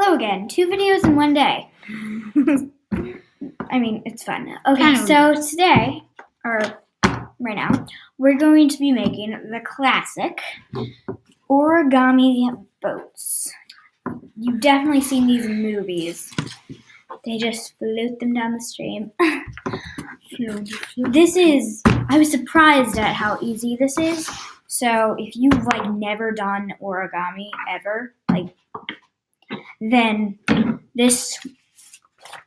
Hello again. 2 videos in one day. I mean, it's fun. Okay, so today, or right now, we're going to be making the classic origami boats. You've definitely seen these in movies. They just float them down the stream. I was surprised at how easy this is. So if you've never done origami ever, then this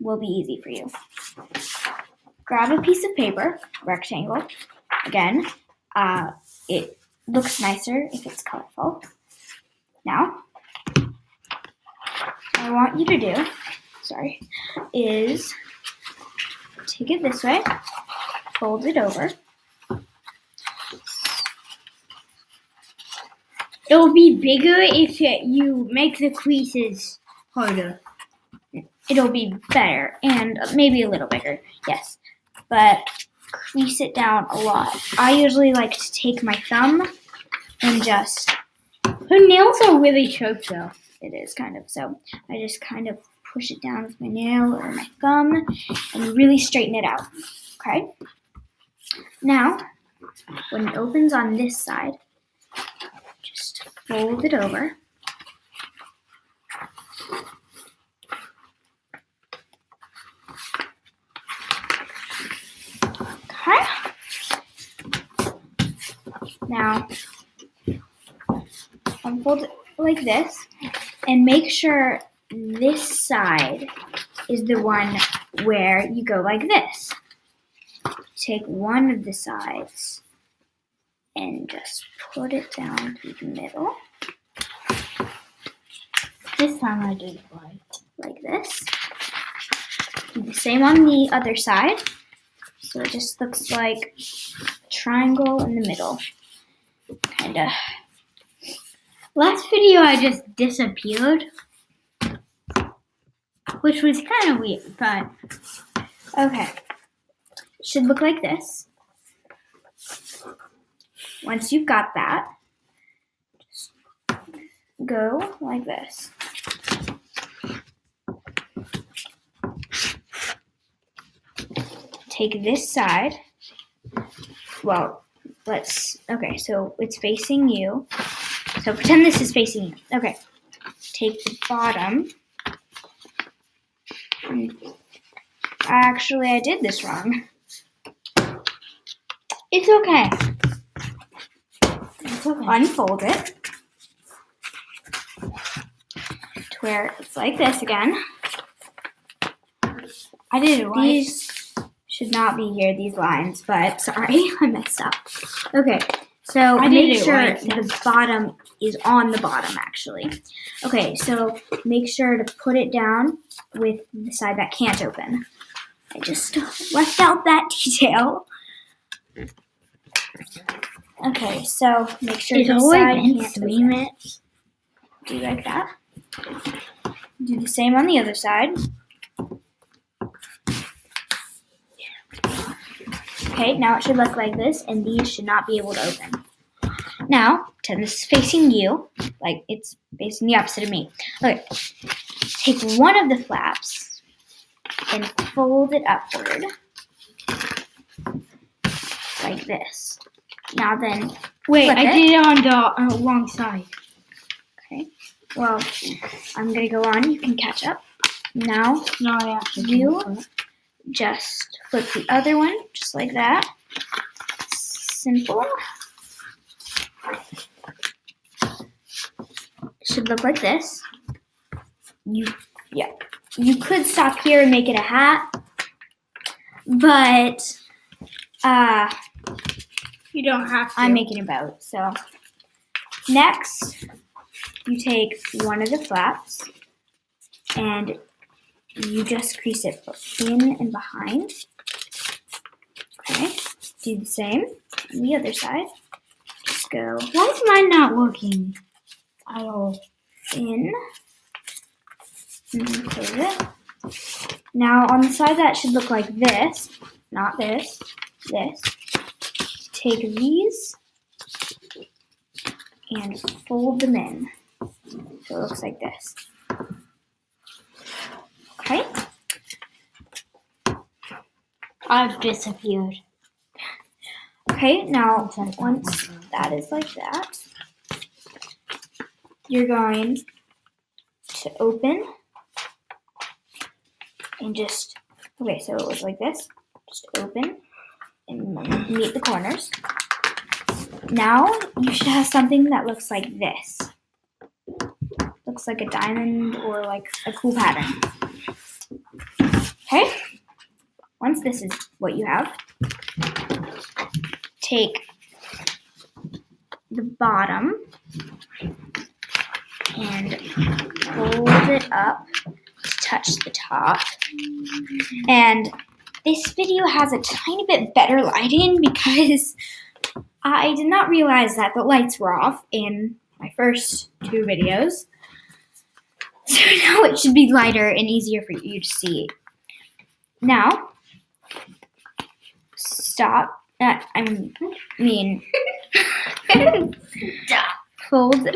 will be easy for you. Grab a piece of paper, rectangle. Again, it looks nicer if it's colorful. Now, what I want you to do, is take it this way, fold it over. It will be bigger if you make the creases harder. It'll be better and maybe a little bigger, yes. But crease it down a lot. I usually like to take my thumb and just... Her nails are really sharp though. It is kind of. So I just kind of push it down with my nail or my thumb and really straighten it out. Okay? Now, when it opens on this side, just fold it over. Okay. Now, unfold it like this, and make sure this side is the one where you go like this. Take one of the sides and just put it down through the middle. This time I did it right. Like this. Do the same on the other side. So it just looks like a triangle in the middle. Kinda. Last video I just disappeared, which was kind of weird, but okay. It should look like this. Once you've got that, just go like this. Take this side. Well, okay, so it's facing you. So pretend this is facing you. Okay. Take the bottom. Actually, I did this wrong. it's okay. Unfold it to where it's like this again. I did it right. These should not be here, these lines, but sorry, I messed up. Okay, so make sure the bottom is on the bottom, actually. Okay, so make sure to put it down with the side that can't open. I just left out that detail. Okay, so make sure this side can't open. Do like that. Do the same on the other side. Okay, now it should look like this, and these should not be able to open. Now, pretend this is facing you, like it's facing the opposite of me. Okay, take one of the flaps and fold it upward, like this. Now then, wait, I did it on the wrong side. Okay, well, I'm gonna go on, you can catch up. Now, you just flip the other one, just like that. Simple. Should look like this. You could stop here and make it a hat, but you don't have to. I'm making a boat. So next, you take one of the flaps and you just crease it in and behind. Okay, do the same on the other side. Just go. Why is mine not working at all? In and close it. Now on the side that should look like this, not this, this. Take these and fold them in. So it looks like this. Okay. I've disappeared. Okay, now once that is like that, you're going to open and just, okay, so it was like this. Just open and meet the corners. Now you should have something that looks like this. Looks like a diamond or like a cool pattern. Okay? Once this is what you have, take the bottom and fold it up to touch the top. And this video has a tiny bit better lighting because I did not realize that the lights were off in my first 2 videos. So now it should be lighter and easier for you to see. Now, stop. Fold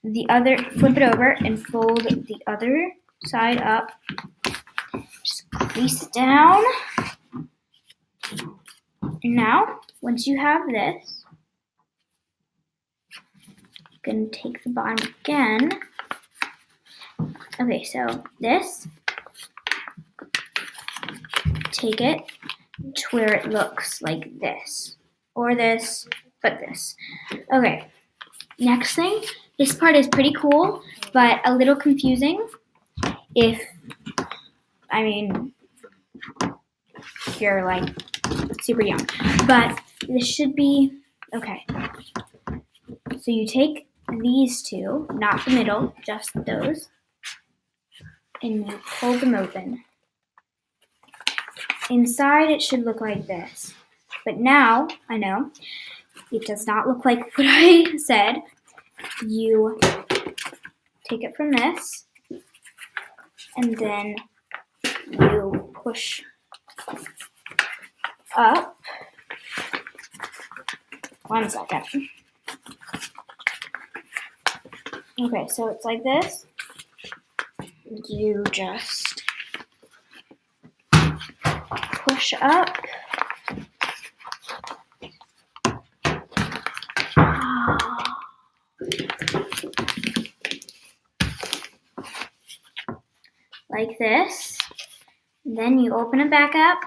the other, flip it over and fold the other side up. Just crease it down. And now, once you have this, you can take the bottom again. Okay, so this, take it to where it looks like this. Or this, but this. Okay, next thing, this part is pretty cool, but a little confusing if you're like super young. But this should be, okay. So you take these 2, not the middle, just those, and you pull them open. Inside it should look like this. But now, I know, it does not look like what I said. You take it from this, and then you push up. 1 second. Okay, so it's like this. You just push up. Like this. Then you open it back up.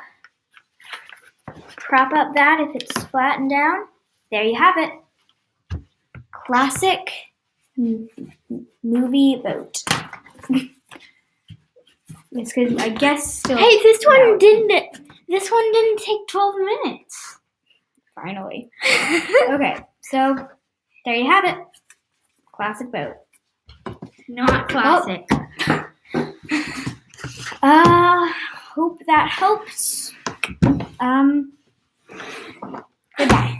Prop up that if it's flattened down. There you have it. Classic movie boat. It's good, I guess. Still. Hey, this one didn't take 12 minutes. Finally. Okay, so there you have it. Classic boat. Not classic. Hope that helps. Goodbye.